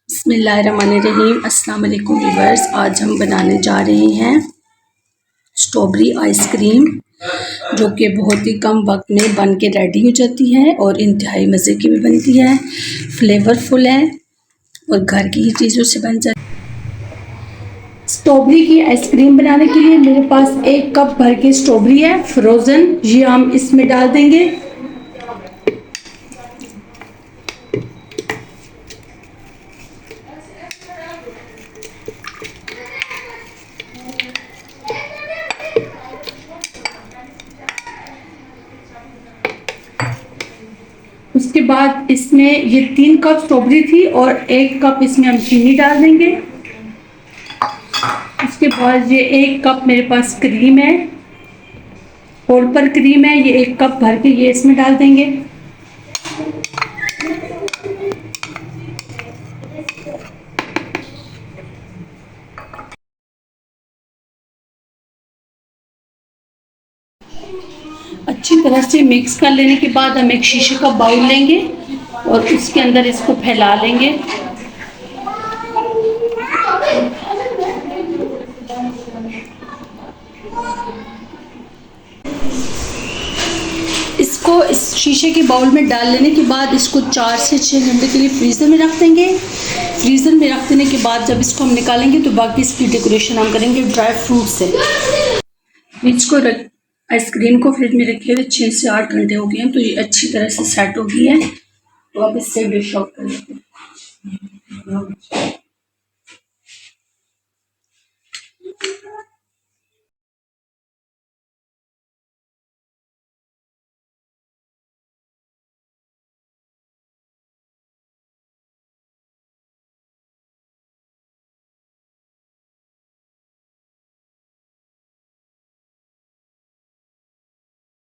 बिस्मिल्लाहिर्रहमानिर्रहीम। अस्सलाम वालेकुम व्यूअर्स। आज हम बनाने जा रहे हैं स्ट्रॉबेरी आइसक्रीम, जो कि बहुत ही कम वक्त में बन के रेडी हो जाती है और इंतहाई मज़े की भी बनती है, फ्लेवरफुल है और घर की ही चीज़ों से बन जाती है। स्ट्रॉबेरी की आइसक्रीम बनाने के लिए मेरे पास 1 कप भर के स्ट्रॉबेरी है फ्रोज़न, ये हम इसमें डाल देंगे। उसके बाद इसमें ये 3 कप स्ट्रॉबेरी थी और 1 कप इसमें हम चीनी डाल देंगे। उसके बाद ये 1 कप मेरे पास क्रीम है, होल पर क्रीम है, ये 1 कप भर के ये इसमें डाल देंगे। अच्छी तरह से मिक्स कर लेने के बाद हम एक शीशे का बाउल लेंगे और उसके अंदर इसको फैला लेंगे। इसको इस शीशे के बाउल में डाल लेने के बाद इसको 4 से 6 घंटे के लिए फ्रीज़र में रख देंगे। फ्रीज़र में रख देने के बाद जब इसको हम निकालेंगे तो बाकी इसकी डेकोरेशन हम करेंगे ड्राई फ्रूट से। फ्रिज को आइसक्रीम को फ्रिज में रखे हुए 6 से 8 घंटे हो गए हैं, तो ये अच्छी तरह से सेट हो गई है। तो अब इससे डिश आउट कर लेते हैं।